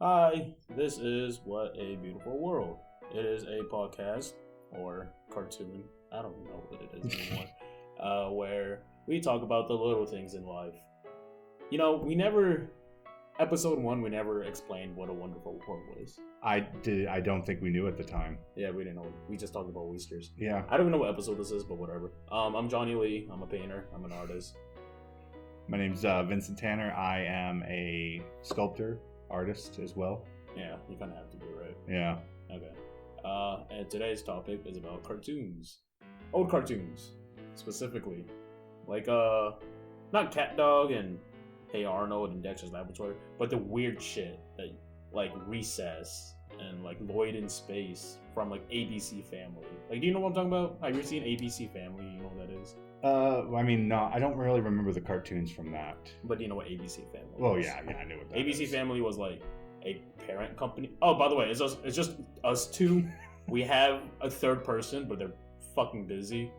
Hi, this is What a Beautiful World. It is a podcast or cartoon, I don't know what it is anymore, where we talk about the little things in life. Episode 1, we never explained what a wonderful world was. I don't think we knew at the time. Yeah, we didn't know. We just talked about oysters. Yeah. I don't even know what episode this is, but whatever. I'm Johnny Lee. I'm a painter. I'm an artist. My name's Vincent Tanner. I am a sculptor, artist as well. Yeah, you kind of have to be, right? Yeah. Okay. And today's topic is about cartoons. Old cartoons, specifically. Like, not Cat Dog and Hey Arnold and Dexter's Laboratory, but the weird shit that, like, Recess and, like, Lloyd in Space from, like, ABC Family. Like, do you know what I'm talking about? Have you ever seen ABC Family? You know what that is? No, I don't really remember the cartoons from that. But do you know what ABC Family was? Oh, yeah, I knew what that ABC is. Family was, like, a parent company. Oh, by the way, it's just us two. We have a third person, but they're fucking busy.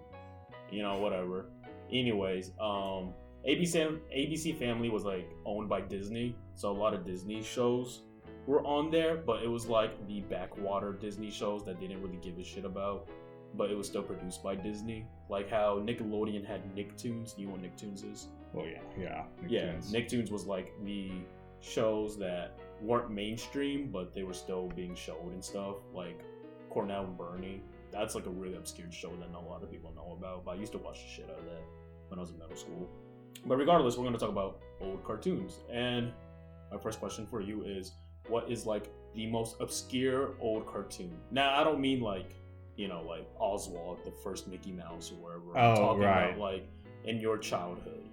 Whatever. Anyways, ABC Family was like owned by Disney, so a lot of Disney shows were on there, but it was like the backwater Disney shows that they didn't really give a shit about, but it was still produced by Disney. Like how Nickelodeon had Nicktoons. You know what Nicktoons is? Oh yeah. Nicktoons was like the shows that weren't mainstream, but they were still being showed and stuff, like Cornell and Bernie. That's like a really obscure show that not a lot of people know about, but I used to watch the shit out of that when I was in middle school. But regardless, we're going to talk about old cartoons. And my first question for you is, what is like the most obscure old cartoon? Now, I don't mean like Oswald, the first Mickey Mouse or wherever. I'm talking about like in your childhood.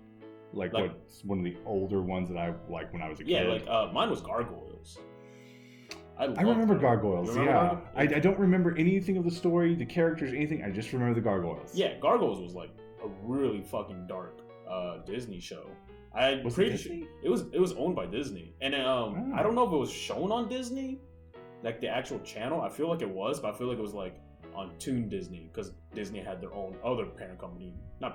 Like what's one of the older ones that I like when I was a kid? Yeah, like mine was Gargoyles. I remember Gargoyles. Gargoyles? I don't remember anything of the story, the characters, anything. I just remember the Gargoyles. Yeah, Gargoyles was like a really fucking dark Disney show. I'm pretty sure it was owned by Disney, and I don't know if it was shown on Disney, like the actual channel. I feel like it was, but I feel like it was like on Toon Disney, because Disney had their own other not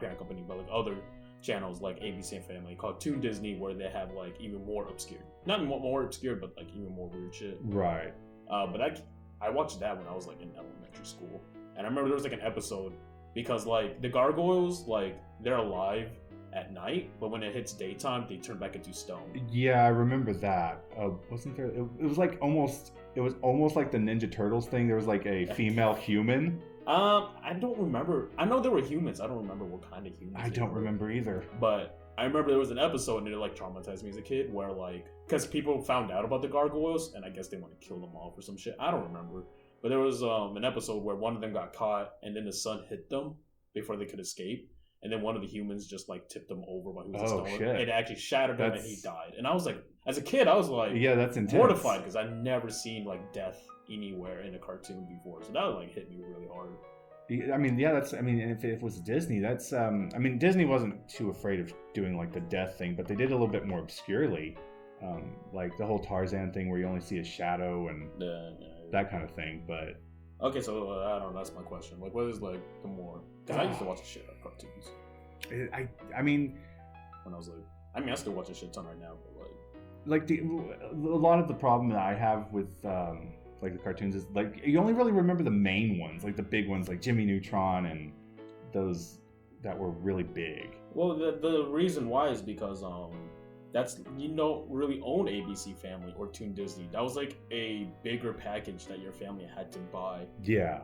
parent company, but like other channels like ABC and Family called Toon Disney, where they have like even more obscure, not more obscure, but like even more weird shit. Right. But I watched that when I was like in elementary school, and I remember there was like an episode because like the Gargoyles, like they're alive at night, but when it hits daytime, they turn back into stone. Yeah, I remember that. Wasn't there? It was like almost. It was almost like the Ninja Turtles thing. There was like a female human. I don't remember. I know there were humans. I don't remember what kind of humans. I don't remember either. But I remember there was an episode and it like traumatized me as a kid, where like, because people found out about the Gargoyles and I guess they want to kill them off or some shit. I don't remember. But there was an episode where one of them got caught and then the sun hit them before they could escape. And then one of the humans just like tipped him over while he was a stone. It actually shattered him and he died. And I was like, as a kid, I was like, yeah, that's intense. Mortified, because I'd never seen like death anywhere in a cartoon before. So that like hit me really hard. I mean, yeah, if it was Disney, that's, Disney wasn't too afraid of doing like the death thing, but they did a little bit more obscurely. Like the whole Tarzan thing where you only see a shadow and that kind of thing, but... Okay, so I don't know, that's my question. Like, what is like the more... Because I used to watch a shit out of cartoons. I mean... When I was like... I still watch a shit ton right now, but like... a lot of the problem that I have with... like the cartoons is like you only really remember the main ones, like the big ones, like Jimmy Neutron and those that were really big. Well, the reason why is because that's, you don't really own ABC Family or Toon Disney. That was like a bigger package that your family had to buy. Yeah.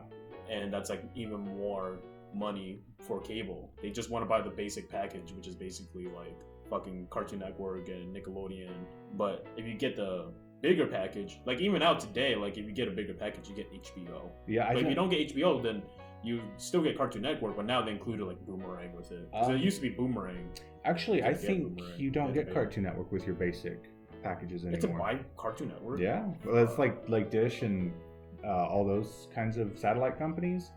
And that's like even more money for cable. They just want to buy the basic package, which is basically like fucking Cartoon Network and Nickelodeon. But if you get the bigger package, like even out today, like if you get a bigger package, you get HBO. Yeah. But if you don't get HBO, then you still get Cartoon Network, but now they included like Boomerang with it. So it used to be Boomerang. Actually, I think you don't get Cartoon Network with your basic packages anymore. It's a buy Cartoon Network. Yeah, well, it's like Dish and all those kinds of satellite companies.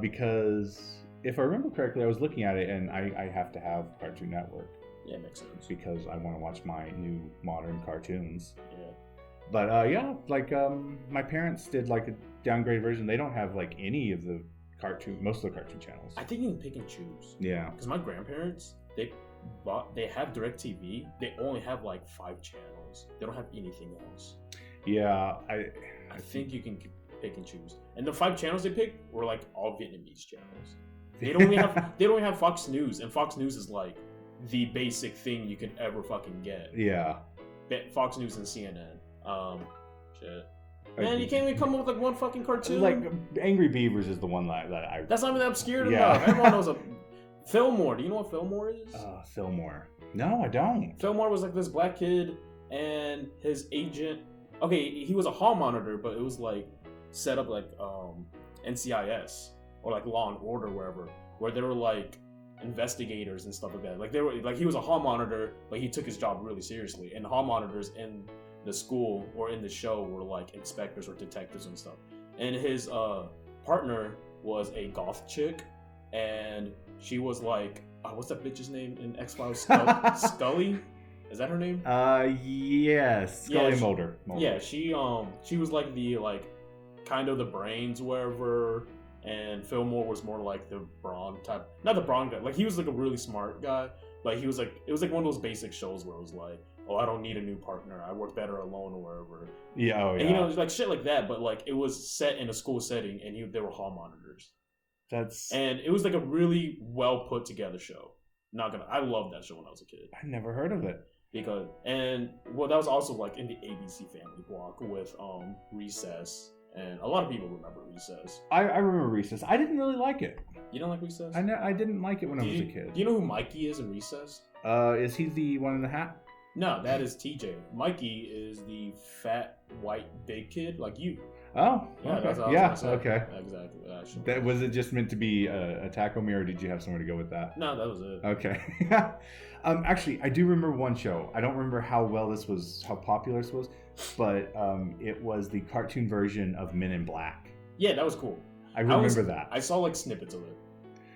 Because if I remember correctly, I was looking at it and I have to have Cartoon Network. Yeah, it makes sense. Because I want to watch my new modern cartoons. Yeah. But my parents did like a downgrade version. They don't have like any of the most of the cartoon channels. I think you can pick and choose. Yeah. Because my grandparents, they have DirecTV. They only have like 5 channels. They don't have anything else. Yeah, I think you can pick and choose. And the 5 channels they picked were like all Vietnamese channels. They don't even have Fox News, and Fox News is like the basic thing you can ever fucking get. Yeah. Fox News and CNN. Shit. Man, you can't even come up with like one fucking cartoon. Like Angry Beavers is the one that I. That's not even that obscure enough. Everyone knows a Fillmore. Do you know what Fillmore is? Fillmore. No, I don't. Fillmore was like this black kid and his agent. Okay, he was a hall monitor, but it was like set up like NCIS or like Law and Order, where they were like investigators and stuff like that. Like they were like he was a hall monitor, but he took his job really seriously. And hall monitors in the school or in the show were like inspectors or detectives and stuff. And his partner was a goth chick, and she was like, what's that bitch's name in X-Files? Scully? Is that her name? Yes, Scully Mulder. Yeah, she was like the kind of the brains wherever, and Fillmore was more like the brawn type. Not the brawn guy. Like he was like a really smart guy. Like he was like it was like one of those basic shows where it was like, oh, I don't need a new partner. I work better alone or wherever. Yeah, oh yeah. And you know, like shit like that. But like it was set in a school setting, and they were hall monitors. And it was like a really well put together show. I loved that show when I was a kid. I never heard of it. That was also like in the ABC family block with Recess, and a lot of people remember Recess. I remember Recess. I didn't really like it. You don't like Recess? I didn't like it when I was a kid. Do you know who Mikey is in Recess? Is he the one in the hat? No, that is TJ. Mikey is the fat, white, big kid like you. Oh, yeah, okay. That's what I was gonna say. Okay. Exactly. That was it. Just meant to be a taco me, or did you have somewhere to go with that? No, that was it. Okay. Actually, I do remember one show. I don't remember how popular this was, but it was the cartoon version of Men in Black. Yeah, that was cool. I remember that. I saw like snippets of it.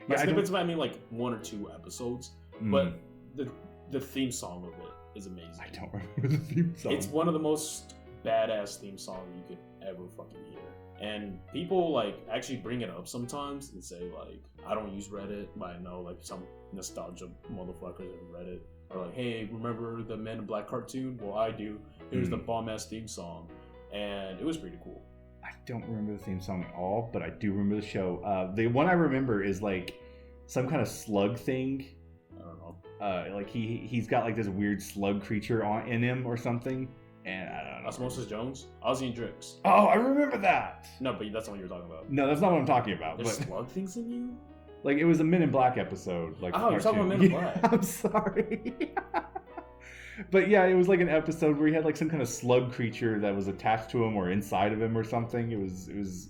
By snippets, I mean like 1 or 2 episodes. But the theme song of it is amazing. I don't remember the theme song. It's one of the most badass theme songs you could ever fucking hear. And people like actually bring it up sometimes and say like, I don't use Reddit, but I know like some nostalgia motherfuckers have Reddit are like, hey, remember the Men in Black cartoon? Well, I do. Here's the bomb ass theme song, and it was pretty cool. I don't remember the theme song at all, but I do remember the show. The one I remember is like some kind of slug thing. I don't know. Like he's got like this weird slug creature in him or something. And I don't know. Osmosis Jones? Ozzy and Drix. Oh, I remember that! No, but that's not what you're talking about. No, that's not what I'm talking about. There's slug things in you? Like, it was a Men in Black episode. Like, you're talking about Men in Black. I'm sorry. But yeah, it was like an episode where he had like some kind of slug creature that was attached to him or inside of him or something. It was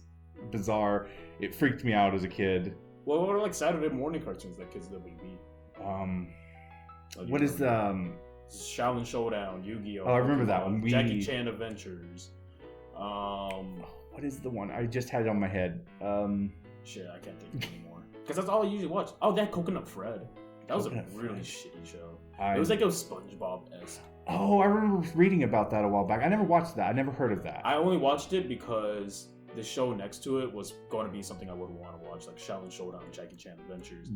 bizarre. It freaked me out as a kid. Well, what are like Saturday morning cartoons that kids that we beat? What is Shaolin Showdown, Yu-Gi-Oh! Oh, I remember that one. Jackie Chan Adventures. What is the one? I just had it on my head. Shit, I can't think of anymore. Because that's all I usually watch. Oh, that Coconut Fred. That was a really shitty show. It was like a SpongeBob-esque. Oh, I remember reading about that a while back. I never watched that. I never heard of that. I only watched it because the show next to it was going to be something I would want to watch, like Shaolin Showdown, Jackie Chan Adventures.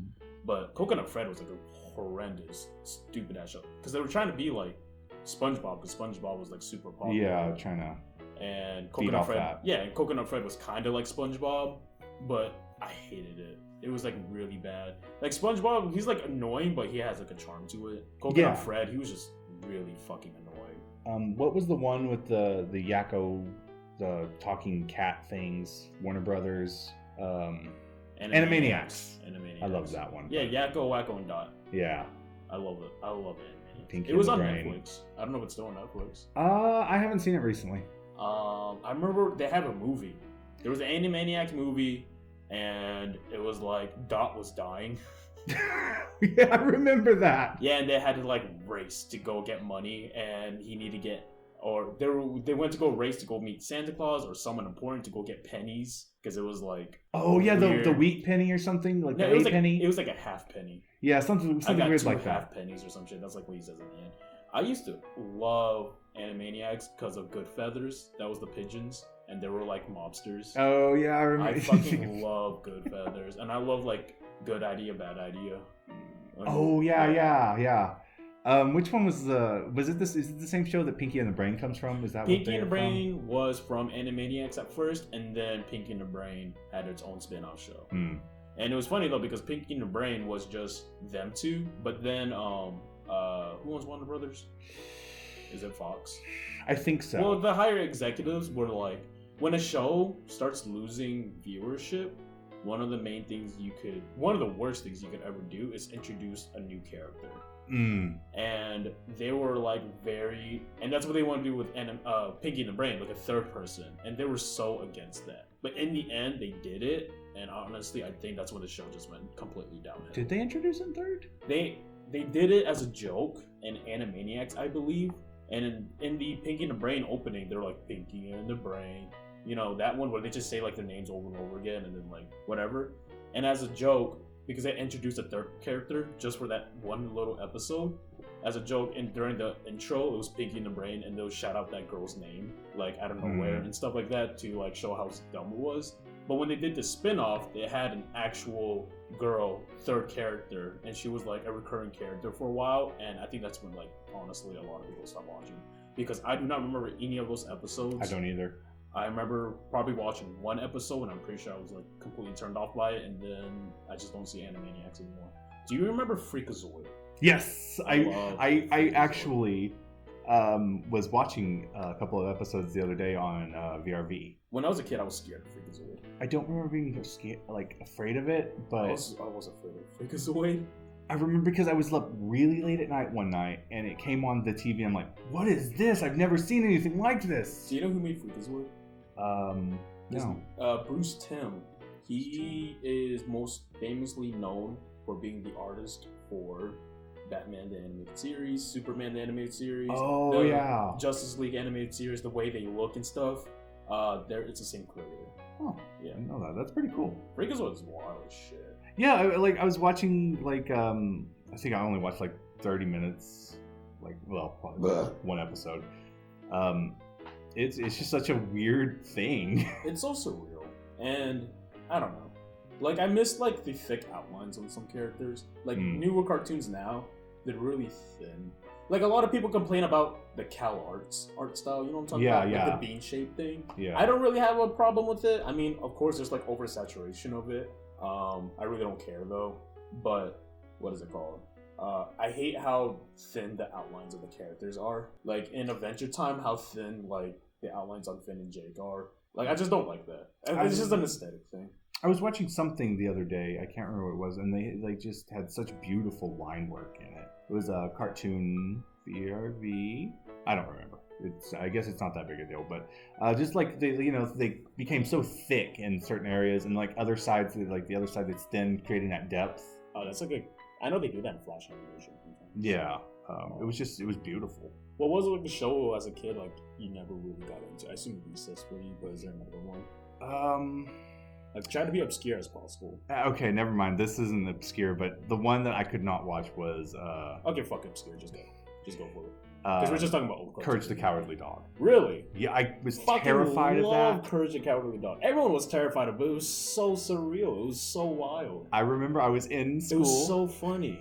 But Coconut Fred was like a horrendous, stupid ass show because they were trying to be like SpongeBob, because SpongeBob was like super popular. Yeah, trying to. And Coconut Fred, and Coconut Fred was kind of like SpongeBob, but I hated it. It was like really bad. Like SpongeBob, he's like annoying, but he has like a charm to it. Coconut Fred, he was just really fucking annoying. What was the one with the Yakko, the talking cat things? Warner Brothers. Animaniacs. I love that one. Yeah, Yakko, Wacko, and Dot. Yeah. I love it. I love Animaniacs. It was on Netflix. I don't know if it's still on Netflix. I haven't seen it recently. I remember they have a movie. There was an Animaniacs movie, and it was like Dot was dying. Yeah, I remember that. Yeah, and they had to like race to go get money, and he needed to get, or they went to go race to go meet Santa Claus or someone important to go get pennies, because it was like, oh yeah, the wheat penny or something, like no, the eight penny. It was like a half penny. Yeah, something weird like that. Half pennies or some shit. That's like what he says at the end. I used to love Animaniacs because of Good Feathers. That was the pigeons, and they were like mobsters. Oh yeah, I remember. I fucking love Good Feathers, and I love like Good Idea, Bad Idea. Oh yeah. Which one was the? Was it this? Is it the same show that Pinky and the Brain comes from? Is that what Pinky and the Brain was from Animaniacs at first, and then Pinky and the Brain had its own spin-off show. Hmm. And it was funny though because Pinky and the Brain was just them two, but then who owns Warner Brothers? Is it Fox? I think so. Well, the higher executives were like, when a show starts losing viewership, one of the worst things you could ever do is introduce a new character. Mm. And they were like and that's what they want to do with Pinky and the Brain, like a third person, and they were so against that. But in the end, they did it, and honestly, I think that's when the show just went completely downhill. Did they introduce a third? They did it as a joke in Animaniacs, I believe, and in the Pinky and the Brain opening, they're like Pinky and the Brain, you know, that one where they just say like their names over and over again, and then like whatever, and as a joke. Because they introduced a third character just for that one little episode as a joke, and during the intro it was Pinky and the Brain, and they'll shout out that girl's name like out of nowhere and stuff like that to like show how dumb it was. But when they did the spin-off, they had an actual girl third character, and she was like a recurring character for a while, and I think that's when like honestly a lot of people stopped watching, because I do not remember any of those episodes. I don't either. I remember probably watching one episode, and I'm pretty sure I was like completely turned off by it, and then I just don't see Animaniacs anymore. Do you remember Freakazoid? Yes, I actually was watching a couple of episodes the other day on VRV. When I was a kid, I was scared of Freakazoid. I don't remember being scared, like afraid of it, but I was afraid of Freakazoid. I remember because I was up really late at night one night, and it came on the TV. I'm like, "What is this? I've never seen anything like this." Do you know who made Freakazoid? No. Bruce Timm. He is most famously known for being the artist for Batman the Animated Series, Superman the Animated Series, yeah, Justice League Animated Series, the way they look and stuff. It's the same creator. Oh, yeah, I didn't know that. That's pretty cool. Freakazoid is wild as shit. Yeah, I was watching I think I only watched like 30 minutes, probably one episode. It's just such a weird thing. It's so surreal, and I don't know. Like I miss like the thick outlines on some characters. Like newer cartoons now, they're really thin. Like a lot of people complain about the Cal Arts art style. You know what I'm talking about? Yeah. Like the bean shaped thing. Yeah. I don't really have a problem with it. I mean, of course, there's like oversaturation of it. I really don't care though. But what is it called? I hate how thin the outlines of the characters are. Like in Adventure Time, how thin like the outlines on Finn and Jake are. Like I just don't like that. It's just an aesthetic thing. I was watching something the other day. I can't remember what it was, and they like just had such beautiful line work in it. It was a cartoon VRV. I don't remember. I guess it's not that big a deal, but just like they became so thick in certain areas, and like other sides, like the other side that's thin, creating that depth. Oh, that's like I know they do that in Flash animation. Yeah, it was beautiful. What was it like the show as a kid? Like you never really got into? I assume Recess for you, but is there another one? Like try to be obscure as possible. Okay, never mind. This isn't obscure, but the one that I could not watch was. Okay, fuck obscure. Just go for it. Because we're just talking about old Courage the Cowardly Dog. Really? Yeah, I was terrified of that. Courage the Cowardly Dog. Everyone was terrified of it, but it was so surreal. It was so wild. I remember I was in school. It was so funny.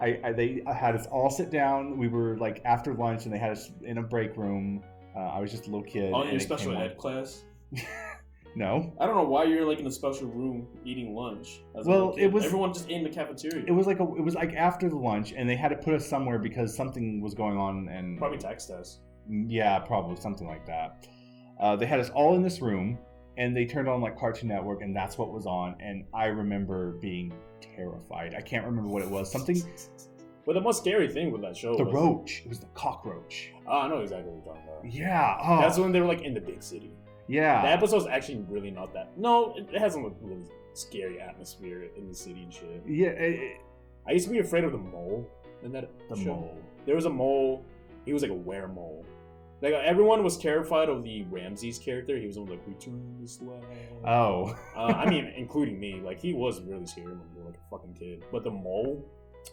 They had us all sit down. We were like after lunch, and they had us in a break room. I was just a little kid. Oh, in special ed class? No. I don't know why you're like in a special room eating lunch. It was everyone just ate in the cafeteria. It was like after the lunch, and they had to put us somewhere because something was going on, and probably text us. Yeah, probably something like that. They had us all in this room, and they turned on like Cartoon Network, and that's what was on. And I remember being terrified. I can't remember what it was. Something. But the most scary thing with that show was roach. It was the cockroach. Oh, I know exactly what you're talking about. Yeah. Oh. That's when they were like in the big city. Yeah. The episode's actually really not that. No, it has a really scary atmosphere in the city and shit. Yeah. I used to be afraid of the mole in that show. Mole. There was a mole. He was like a were-mole. Like everyone was terrified of the Ramses character. He was always like, "Return this land." Oh. I mean, including me. Like he was really scary when we were like a fucking kid. But the mole,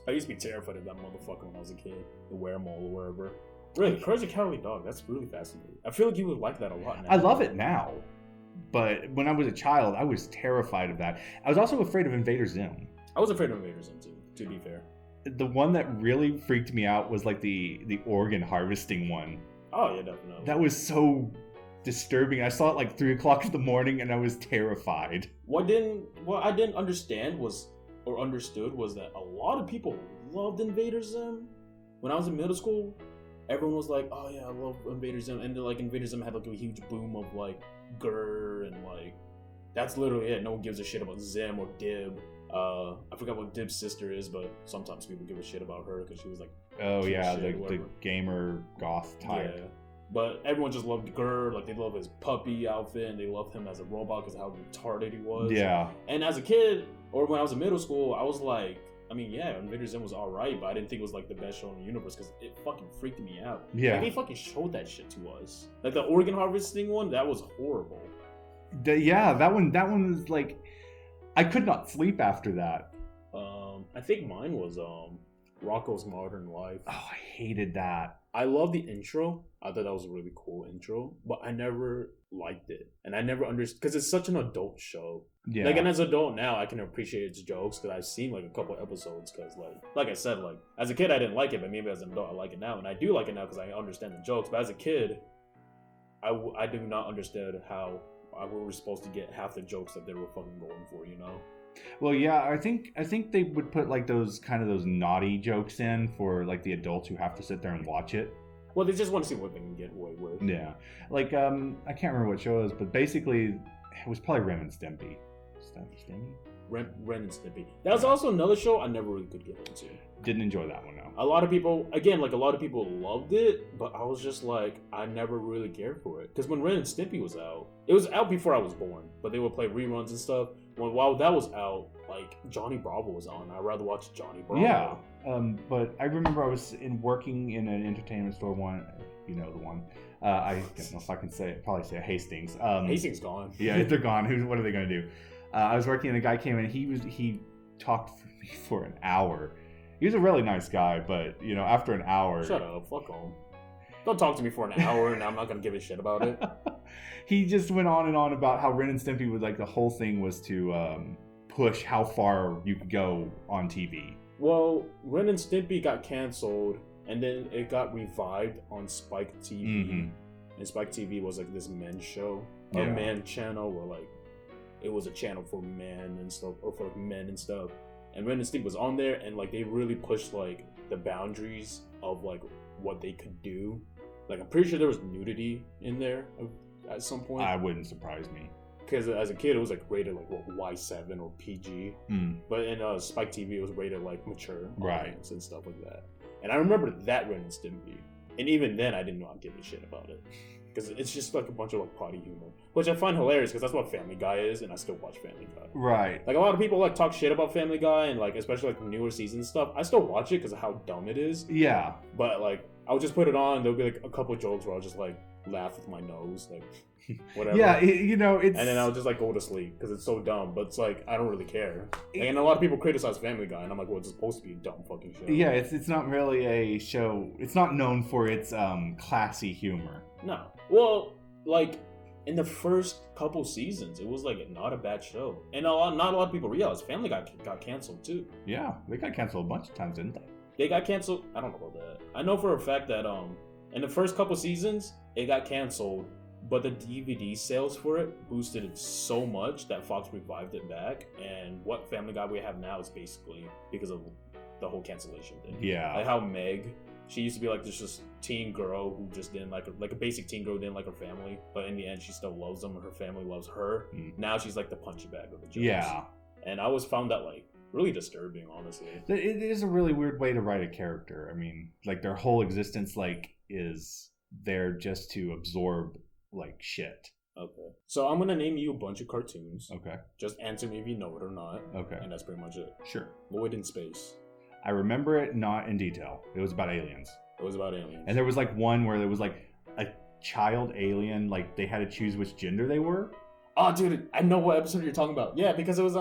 I used to be terrified of that motherfucker when I was a kid. The were-mole or wherever. Really, Courage the Cowardly Dog, that's really fascinating. I feel like you would like that a lot now. I love it now. But when I was a child, I was terrified of that. I was also afraid of Invader Zim. I was afraid of Invader Zim too, to be fair. the one that really freaked me out was like the organ harvesting one. Oh yeah, definitely. That was so disturbing. I saw it like 3 o'clock in the morning, and I was terrified. What I didn't understand was that a lot of people loved Invader Zim. When I was in middle school, everyone was like, "Oh yeah, I love Invader Zim," and then, like Invader Zim had like a huge boom of like Grr, and like that's literally it. No one gives a shit about Zim or Dib. I forgot what Dib's sister is, but sometimes people give a shit about her because she was like, oh yeah, the gamer goth type. Yeah. But everyone just loved Grr, like they love his puppy outfit, and they loved him as a robot because how retarded he was. Yeah. And as a kid, or when I was in middle school, I was like, I mean, yeah, Invader Zim was alright, but I didn't think it was like the best show in the universe because it fucking freaked me out. Yeah. Like, they fucking showed that shit to us. Like the organ harvesting one, that was horrible. Yeah, that one was like, I could not sleep after that. I think mine was Rocko's Modern Life. Oh, I hated that. I love the intro. I thought that was a really cool intro, but I never liked it, and I never understood because it's such an adult show. Yeah. Like, and as an adult now, I can appreciate its jokes because I've seen like a couple episodes. Because like I said, like as a kid I didn't like it, but maybe as an adult I like it now, and I do like it now because I understand the jokes. But as a kid, I do not understand how we were supposed to get half the jokes that they were fucking going for, you know? Well, yeah, I think they would put like those naughty jokes in for like the adults who have to sit there and watch it. Well, they just want to see what they can get away with. Yeah, like I can't remember what show it was, but basically it was probably Ren and Stimpy. Stimpy? Ren and Stimpy. That was also another show I never really could get into. Didn't enjoy that one, no. A lot of people loved it, but I was just like, I never really cared for it. Because when Ren and Stimpy was out, it was out before I was born, but they would play reruns and stuff. While that was out, like, Johnny Bravo was on. I'd rather watch Johnny Bravo. Yeah, but I remember I was working in an entertainment store one, you know the one. I don't know if I can say it, probably say Hastings. Hastings gone. Yeah, they're gone. What are they going to do? I was working and a guy came in, he talked for me for an hour. He was a really nice guy, but, you know, after an hour... Shut up, fuck him. Don't talk to me for an hour and I'm not going to give a shit about it. He just went on and on about how Ren and Stimpy was like, the whole thing was to push how far you could go on TV. Well, Ren and Stimpy got canceled and then it got revived on Spike TV. Mm-hmm. And Spike TV was like this men's show, a man channel where like, it was a channel for men and stuff, or for like men and stuff. And Ren and Stimpy was on there, and like they really pushed like the boundaries of like what they could do. Like I'm pretty sure there was nudity in there at some point. I wouldn't surprise me. Because as a kid, it was like rated like what, Y7 or PG. But in Spike TV, it was rated like mature, right, and stuff like that. And I remember that Ren and Stimpy, and even then, I did not give a shit about it. Because it's just like a bunch of like potty humor, which I find hilarious because that's what Family Guy is, and I still watch Family Guy. Right. Like a lot of people like talk shit about Family Guy, and like especially like newer season stuff. I still watch it because of how dumb it is. Yeah. But like I'll just put it on. There'll be like a couple jokes where I'll just like laugh with my nose, like whatever. Yeah, you know it's. And then I'll just like go to sleep because it's so dumb. But it's like I don't really care. Like, and a lot of people criticize Family Guy, and I'm like, well, it's supposed to be a dumb fucking show. Yeah, it's not really a show. It's not known for its classy humor. No. Well. Like, in the first couple seasons, it was, like, not a bad show. And not a lot of people realize Family Guy got canceled, too. Yeah, they got canceled a bunch of times, didn't they? They got canceled? I don't know about that. I know for a fact that, in the first couple seasons, it got canceled, but the DVD sales for it boosted it so much that Fox revived it back. And what Family Guy we have now is basically because of the whole cancellation thing. Yeah. Like how Meg... She used to be like this just teen girl who just didn't like a basic teen girl who didn't like her family, but in the end she still loves them and her family loves her. Now she's like the punchy bag of the jokes. Yeah. And I always found that like really disturbing, honestly. It is a really weird way to write a character. I mean, like their whole existence like is there just to absorb like shit. Okay. So I'm gonna name you a bunch of cartoons. Okay. Just answer me if you know it or not. Okay. And that's pretty much it. Sure. Lloyd in Space. I remember it not in detail. It was about aliens. It was about aliens. And there was like one where there was like a child alien, like they had to choose which gender they were. Oh, dude, I know what episode you're talking about. Yeah, because it was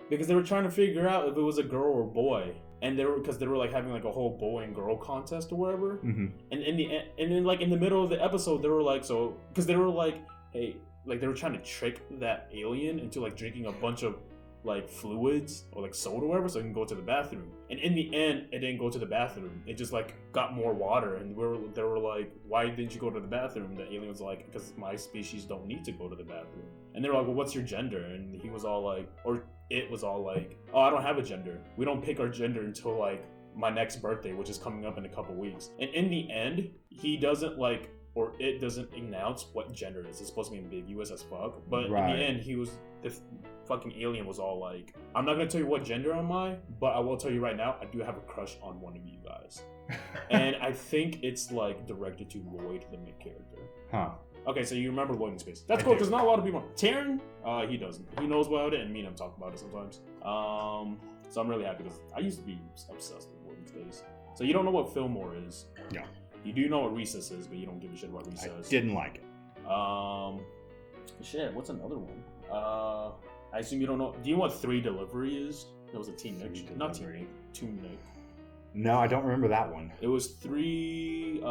because they were trying to figure out if it was a girl or a boy, and they were like having like a whole boy and girl contest or whatever. And then like in the middle of the episode, they were like because they were like, hey, like they were trying to trick that alien into like drinking a bunch of like fluids or like soda or whatever so it can go to the bathroom. And in the end, it didn't go to the bathroom. It just like got more water. And they were like, why didn't you go to the bathroom? The alien was like, because my species don't need to go to the bathroom. And they were like, well, what's your gender? And he was all like, or it was all like, oh, I don't have a gender. We don't pick our gender until like my next birthday, which is coming up in a couple weeks. And in the end, he doesn't like, or it doesn't announce what gender it is. It's supposed to be ambiguous as fuck. But in the end, this fucking alien was all like, I'm not gonna tell you what gender am I, but I will tell you right now, I do have a crush on one of you guys. And I think it's like directed to Lloyd, the main character. Huh. Okay, so you remember Lloyd in space. That's cool, because not a lot of people. Taryn, he doesn't. He knows about it, and me and him talk about it sometimes. So I'm really happy, because I used to be obsessed with Lloyd in space. So you don't know what Fillmore is. No. You do know what Recess is, but you don't give a shit about Recess. I didn't like it. Shit, what's another one? I assume you don't know. Do you know what 3 Delivery is? It was a Team Nick. Not Team Nick. Toon Nick. No, I don't remember that one. It was 3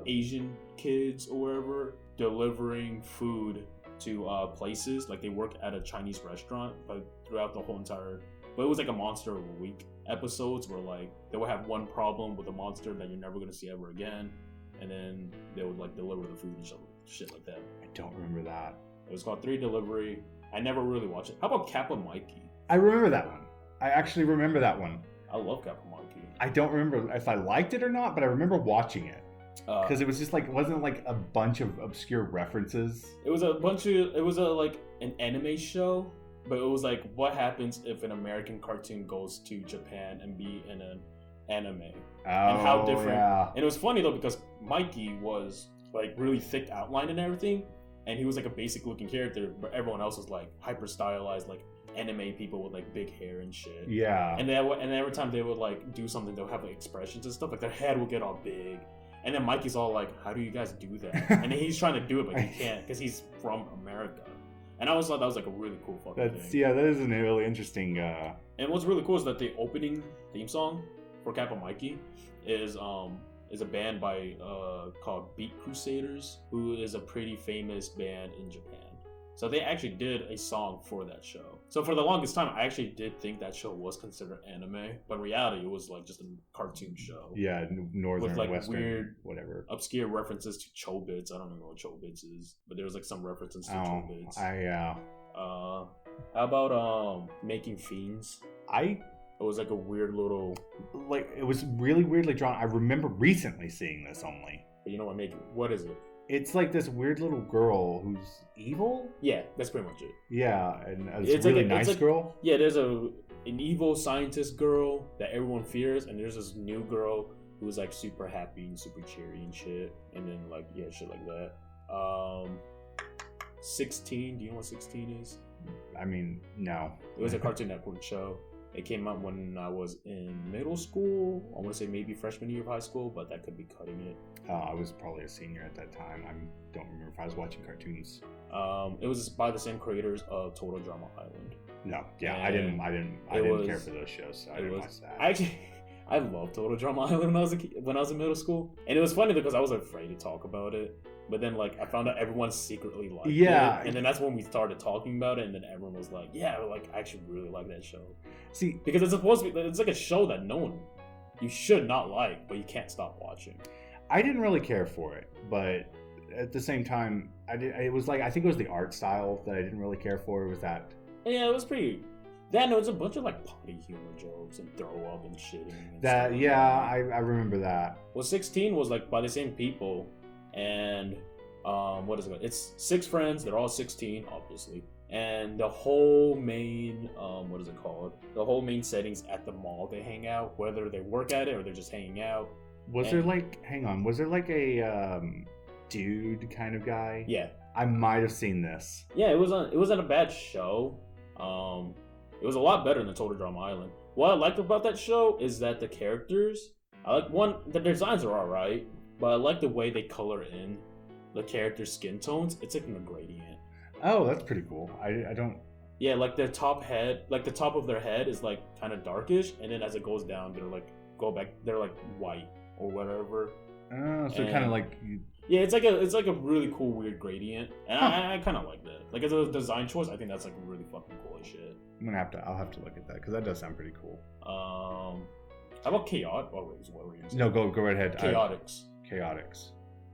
Asian kids or wherever delivering food to places. Like they work at a Chinese restaurant, but throughout the whole entire. But it was like a Monster of the Week episodes where like they would have one problem with a monster that you're never gonna see ever again, and then they would like deliver the food and shit like that. I don't remember that. It was called 3 Delivery. I never really watched it. How about Kappa Mikey? I remember that one. I actually remember that one. I love Kappa Mikey. I don't remember if I liked it or not, but I remember watching it. Because it was just like, wasn't like a bunch of obscure references. It was like an anime show, but it was like, what happens if an American cartoon goes to Japan and be in an anime? Oh, and how different. Yeah. And it was funny though, because Mikey was like really thick outline and everything, and he was like a basic looking character, but everyone else was like hyper stylized, like anime people with like big hair and shit. Yeah. And every time they would like do something, they'll have like expressions and stuff, like their head would get all big. And then Mikey's all like, how do you guys do that? And then he's trying to do it, but he can't because he's from America. And I always thought that was like a really cool fucking thing. Yeah, that is a really interesting. And what's really cool is that the opening theme song for Kappa Mikey is a band by called Beat Crusaders, who is a pretty famous band in Japan. So they actually did a song for that show. So for the longest time, I actually did think that show was considered anime, but in reality, it was like just a cartoon show. Yeah, northern, with like western, weird, whatever, obscure references to Chobits. I don't remember what Chobits is, but there was like some references to Chobits. How about Making Fiends? It was like a weird little, like it was really weirdly drawn. I remember recently seeing this only. But you know what is it? It's like this weird little girl who's evil. Yeah, that's pretty much it. Yeah, and it's really like nice girl. Yeah, there's an evil scientist girl that everyone fears, and there's this new girl who's like super happy and super cheery and shit, and then like shit like that. 16. Do you know what 16 is? I mean, no. It was a Cartoon Network show. It came out when I was in middle school. I want to say maybe freshman year of high school, but that could be cutting it. I was probably a senior at that time. I don't remember if I was watching cartoons. It was by the same creators of Total Drama Island. No, yeah, I didn't care for those shows, so I didn't watch that. I loved Total Drama Island when I was in middle school, and it was funny because I was afraid to talk about it. But then, like, I found out everyone secretly liked it, and then that's when we started talking about it, and then everyone was like, "Yeah, like, I actually really like that show." See, because it's supposed to be, it's like a show that you should not like, but you can't stop watching. I didn't really care for it, but at the same time, it was like, I think it was the art style that I didn't really care for. It was that. Yeah, it was pretty. Yeah, no, it's a bunch of like potty humor jokes and throw up and shitting. And that I remember that. Well, 16 was like by the same people, and what is it? It's 6 friends. They're all 16, obviously, and the whole main what is it called? The whole main setting's at the mall. They hang out, whether they work at it or they're just hanging out. Was there like a dude kind of guy? Yeah, I might have seen this. Yeah, it wasn't a bad show. It was a lot better than Total Drama Island. What I liked about that show is that the characters, the designs are alright, but I like the way they color in the characters' skin tones. It's like a gradient. Oh, that's pretty cool. I don't. Yeah, like their top of their head is like kind of darkish, and then as it goes down, they're like white or whatever. Oh, so kind of like. Yeah, it's like a really cool weird gradient, and I kind of like that. Like as a design choice, I think that's like really fucking cool as shit. I'll have to look at that because that does sound pretty cool. How about Chaotic? Oh wait, what were you gonna say? No, go right ahead. Chaotix. Chaotix.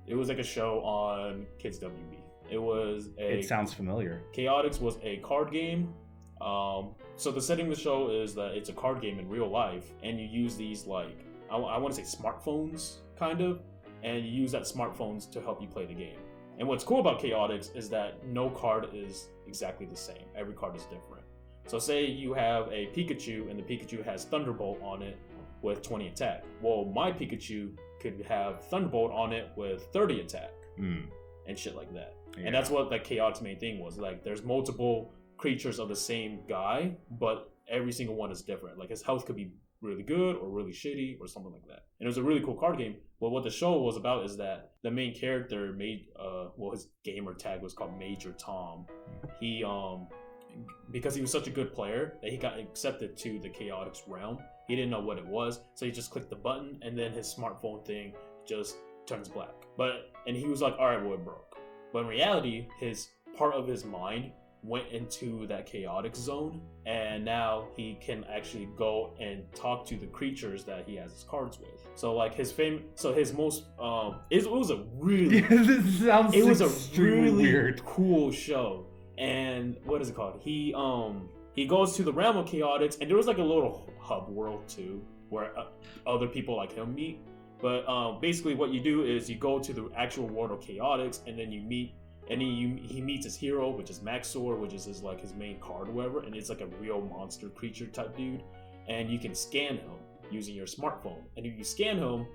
It was like a show on Kids WB. It sounds familiar. Chaotix was a card game. So the setting of the show is that it's a card game in real life, and you use these like I want to say smartphones kind of, and you use that smartphones to help you play the game. And what's cool about Chaotix is that no card is exactly the same. Every card is different. So say you have a Pikachu and the Pikachu has Thunderbolt on it with 20 attack. Well, my Pikachu could have Thunderbolt on it with 30 attack and shit like that. Yeah. And that's what like Chaotix main thing was. Like there's multiple creatures of the same guy, but every single one is different. Like his health could be really good or really shitty or something like that. And it was a really cool card game. But what the show was about is that the main character made his gamer tag was called Major Tom. He because he was such a good player that he got accepted to the Chaotix realm. He didn't know what it was, so he just clicked the button and then his smartphone thing just turns black. And he was like, all right, well, it broke. But in reality, his part of his mind went into that Chaotix zone, and now he can actually go and talk to the creatures that he has his cards with. So like it was a really it was a really weird cool show. And what is it called? He goes to the realm of Chaotix, and there was like a little hub world too, where other people like him meet. But basically, what you do is you go to the actual world of Chaotix, and then you meet, and he meets his hero, which is Maxor, which is his main card or whatever, and it's like a real monster creature type dude, and you can scan him using your smartphone. And if you scan him,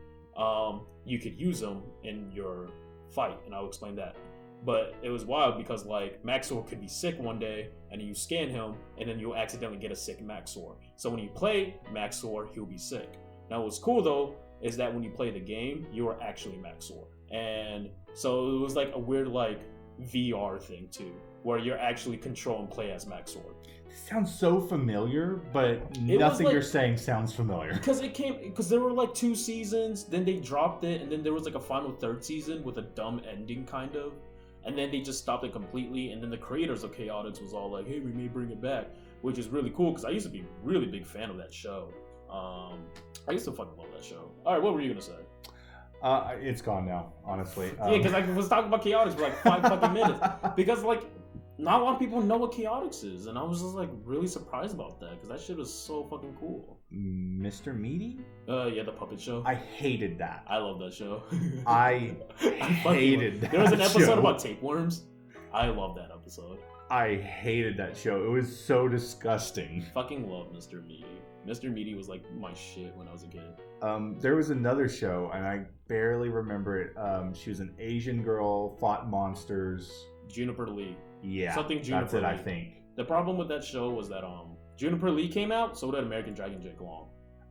you could use him in your fight, and I'll explain that. But it was wild because like Maxor could be sick one day and you scan him and then you'll accidentally get a sick Maxor. So when you play Maxor, he'll be sick. Now what's cool though is that when you play the game, you are actually Maxor. And so it was like a weird like VR thing too, where you're actually control and play as Maxor. Sounds so familiar, but nothing you're saying sounds familiar. Because there were like 2 seasons, then they dropped it, and then there was like a final 3rd season with a dumb ending kind of. And then they just stopped it completely, and then the creators of Chaotix was all like, hey, we may bring it back, which is really cool, because I used to be a really big fan of that show. I used to fucking love that show. Alright, what were you going to say? It's gone now, honestly. Yeah, because I was talking about Chaotix for like 5 fucking minutes. Because, like, not a lot of people know what Chaotix is, and I was just, like, really surprised about that, because that shit was so fucking cool. Mr. Meaty? Yeah, the puppet show. I hated that. I love that show. I hated that. There was an episode show. about tapeworms. I love that episode. I hated that show. It was so disgusting. Fucking love Mr. Meaty. Mr. Meaty was like my shit when I was a kid. There was another show, and I barely remember it. She was an Asian girl, fought monsters. Juniper Lee. Yeah, something Juniper that's it, Lee. I think. The problem with that show was that Juniper Lee came out, so did American Dragon Jake Long.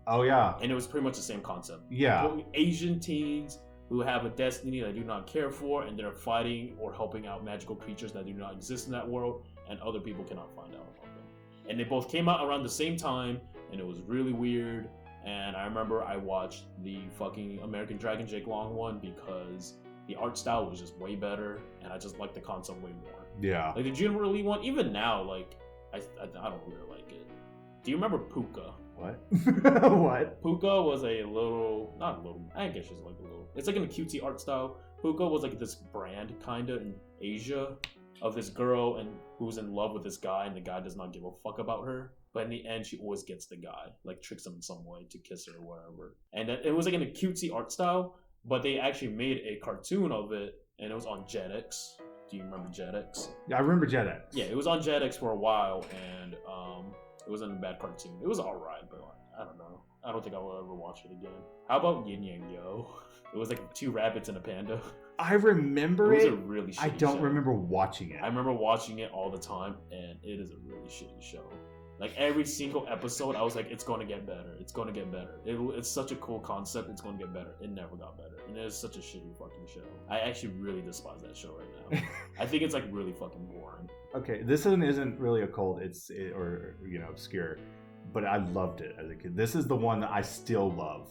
Oh yeah. And it was pretty much the same concept. Yeah. Asian teens who have a destiny they do not care for, and they're fighting or helping out magical creatures that do not exist in that world, and other people cannot find out about them. And they both came out around the same time, and it was really weird. And I remember I watched the fucking American Dragon Jake Long one because the art style was just way better, and I just liked the concept way more. Yeah. Like the Juniper Lee one, even now, like I don't really like it. Do you remember Puka? What? What? Puka was a little, not a little, I guess she's like a little. It's like in a cutesy art style. Puka was like this brand kinda in Asia of this girl and who's in love with this guy, and the guy does not give a fuck about her. But in the end, she always gets the guy, like tricks him in some way to kiss her or whatever. And it was like in a cutesy art style, but they actually made a cartoon of it, and it was on Jetix. Do you remember Jetix? Yeah, I remember Jetix. Yeah, it was on Jetix for a while, and it wasn't a bad cartoon. It was alright, but I don't know. I don't think I will ever watch it again. How about Yin Yang Yo? It was like 2 rabbits and a panda. I remember it. It was a really shitty show. I don't remember watching it. I remember watching it all the time, and it is a really shitty show. Like every single episode, I was like, it's going to get better. It's going to get better. It's such a cool concept. It's going to get better. It never got better. And it is such a shitty fucking show. I actually really despise that show right now. I think it's like really fucking boring. Okay, this one isn't really a cult. Or obscure. But I loved it as a kid. This is the one that I still love.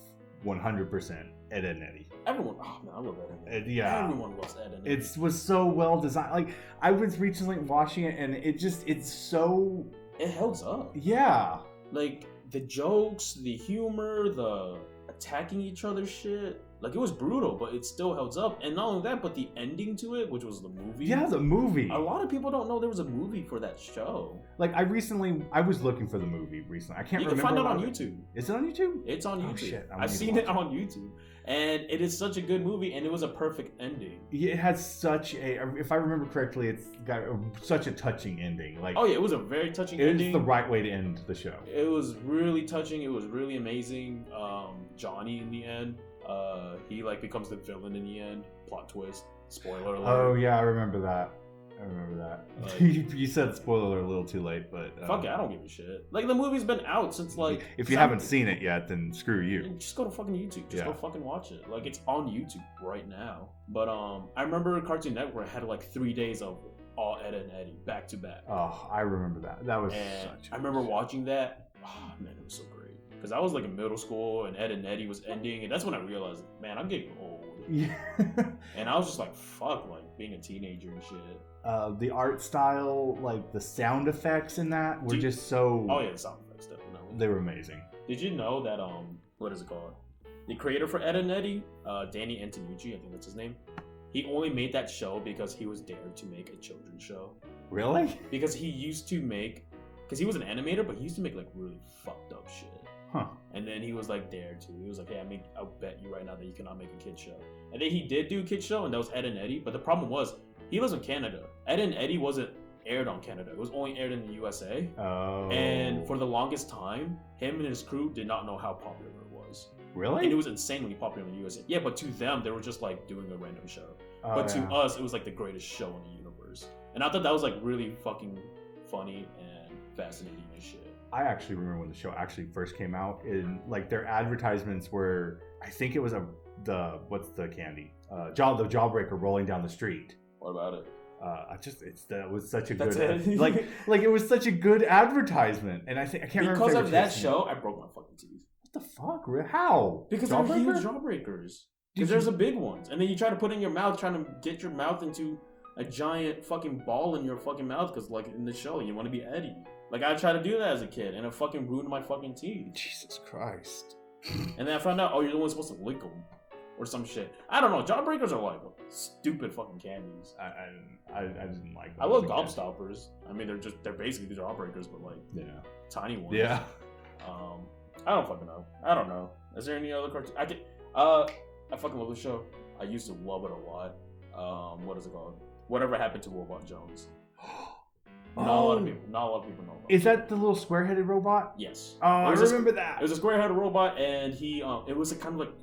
100% Ed, Edd n Eddy. Everyone, oh man, I love Ed and Eddy. Yeah. Everyone loves Ed and Eddy. It was so well designed. Like, I was recently watching it, and it's so... It holds up. Yeah. Like, the jokes, the humor, the attacking each other shit. Like, it was brutal, but it still held up. And not only that, but the ending to it, which was the movie. Yeah, the movie. A lot of people don't know there was a movie for that show. Like, I was looking for the movie recently. I can't remember. You can find it on YouTube. Is it on YouTube? It's on YouTube. Oh, shit. I've seen it on YouTube. And it is such a good movie, and it was a perfect ending. It has such a, if I remember correctly, it's got such a touching ending. Like, oh yeah, it was a very touching ending. It was the right way to end the show. It was really touching. It was really amazing. Johnny in the end, he like becomes the villain in the end. Plot twist. Spoiler alert. Oh yeah, I remember that. Like, you said spoiler a little too late, but fuck it, I don't give a shit. Like, the movie's been out since like. If you haven't seen it yet, then screw you. Just go to fucking YouTube. Just go fucking watch it. Like, it's on YouTube right now. But I remember Cartoon Network had like 3 days of all Ed and Eddy back to back. Oh, I remember that. That was I remember watching that. Oh man, it was so great. Because I was like in middle school and Ed and Eddy was ending, and that's when I realized, man, I'm getting old. Yeah. And I was just like, fuck, like being a teenager and shit. The art style, like the sound effects in that were just so... Oh yeah, the sound effects, definitely. They were amazing. Did you know that, what is it called? The creator for Ed and Eddy, Danny Antonucci, I think that's his name. He only made that show because he was dared to make a children's show. Really? Because he used to make... Because he was an animator, but he used to make like really fucked up shit. Huh. And then he was like dared to. He was like, hey, I'll bet you right now that you cannot make a kid show. And then he did do a kid show, and that was Ed and Eddy. But the problem was, he lives in Canada. Ed and Eddy wasn't aired on Canada. It was only aired in the USA. Oh. And for the longest time, him and his crew did not know how popular it was. Really? And it was insanely popular in the USA. Yeah, but to them, they were just like doing a random show. Oh, but to us, it was like the greatest show in the universe. And I thought that was like really fucking funny and fascinating as shit. I actually remember when the show actually first came out, and like their advertisements were, I think it was what's the candy? The Jawbreaker rolling down the street. What about it? That was such a That's good it. like it was such a good advertisement, and I can't remember because of that show. I broke my fucking teeth. What the fuck? How? Because they're huge jawbreakers. Because there's the big ones, and then you try to put in your mouth, trying to get your mouth into a giant fucking ball in your fucking mouth. Because like in the show, you want to be Eddie. Like, I tried to do that as a kid, and it fucking ruined my fucking teeth. Jesus Christ. And then I found out, oh, you're only supposed to lick them. Or some shit. I don't know. Jawbreakers are like stupid fucking candies. I didn't like them. I love Gobstoppers. I mean, they're basically Jawbreakers, but like, tiny ones. Yeah. I don't fucking know. I don't know. Is there any other cartoon? I fucking love the show. I used to love it a lot. What is it called? Whatever Happened to Robot Jones. Not a lot of people know about Is that the little square-headed robot? Yes. Oh, I remember that. It was a square-headed robot, and he it was a kind of like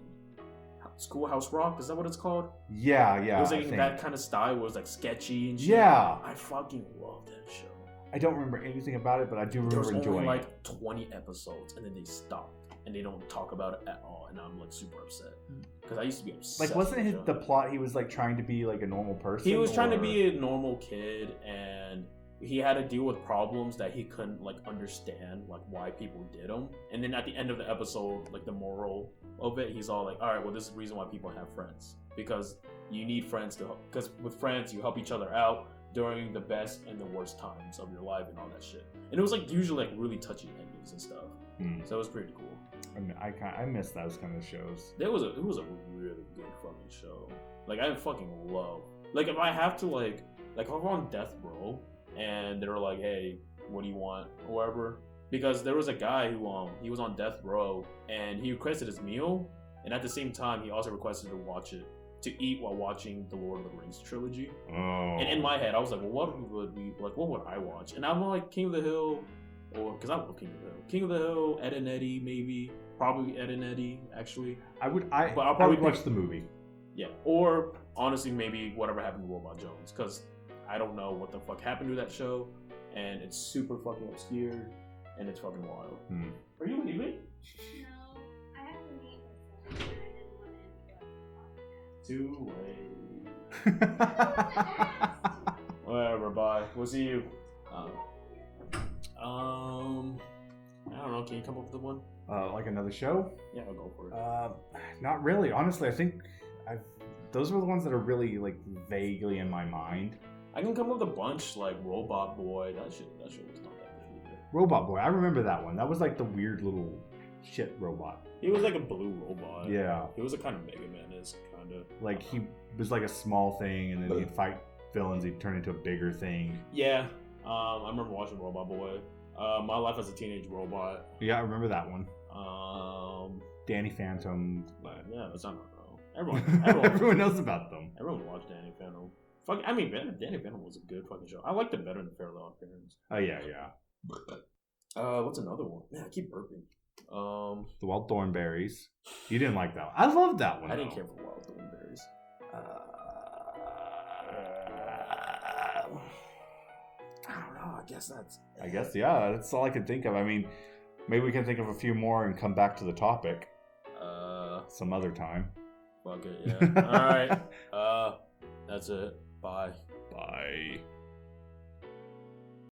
Schoolhouse Rock. Is that what it's called? Yeah. It was like that kind of style. It was like sketchy and shit. Yeah. I fucking love that show. I don't remember anything about it, but I do remember enjoying it. There was only like 20 episodes, and then they stopped, and they don't talk about it at all, and I'm like super upset because I used to be obsessed. Like, wasn't the plot he was like trying to be like a normal person? He was trying to be a normal kid, and he had to deal with problems that he couldn't like understand, like why people did them. And then at the end of the episode, like the moral of it, he's all like, all right, well, this is the reason why people have friends, because you need friends to help, because with friends you help each other out during the best and the worst times of your life and all that shit. And it was like usually like really touchy endings and stuff. So it was pretty cool. I mean, I miss those kind of shows. It was a really good fucking show. Like, I fucking love, like, if I have to like if I'm on death row and they're like, hey, what do you want or whatever, because there was a guy who he was on death row and he requested his meal, and at the same time he also requested to eat while watching the Lord of the Rings trilogy. And in my head I was like, well, what would I watch? And I'm like, King of the Hill, or because I love King of the Hill. King of the Hill, Ed and Eddy, maybe. Probably Ed and Eddy, actually. I would watch the movie. Yeah. Or honestly, maybe Whatever Happened to Robot Jones, because I don't know what the fuck happened to that show, and it's super fucking obscure, and it's fucking wild. Are you leaving? No, I have to meet with someone, and I didn't want to interrupt the podcast. Too late. Whatever, bye. We'll see you. I don't know. Can you come up with one? Like another show? Yeah, I'll go for it. Not really. Honestly, I think those were the ones that are really like vaguely in my mind. I can come up with a bunch like Robot Boy. That shit was not that good either. Robot Boy, I remember that one. That was like the weird little shit robot. He was like a blue robot. Yeah. He was a kind of Mega Man-ish, kind of. Like he was like a small thing, and then he'd fight villains. He'd turn into a bigger thing. Yeah. I remember watching Robot Boy. My Life as a Teenage Robot. Yeah, I remember that one. Danny Phantom. Yeah, that's not everyone knows about them. Everyone watched Danny Phantom. Fuck, I mean, Danny Phantom was a good fucking show. I liked it better than Fairly Odd Parents. Oh yeah. What's another one? Man, I keep burping. The Wild Thornberries. You didn't like that one. I loved that one. I didn't care for Wild Thornberries. I don't know. I guess yeah. That's all I could think of. I mean, maybe we can think of a few more and come back to the topic. Some other time. Fuck it. Yeah. All right. That's it. Bye. Bye.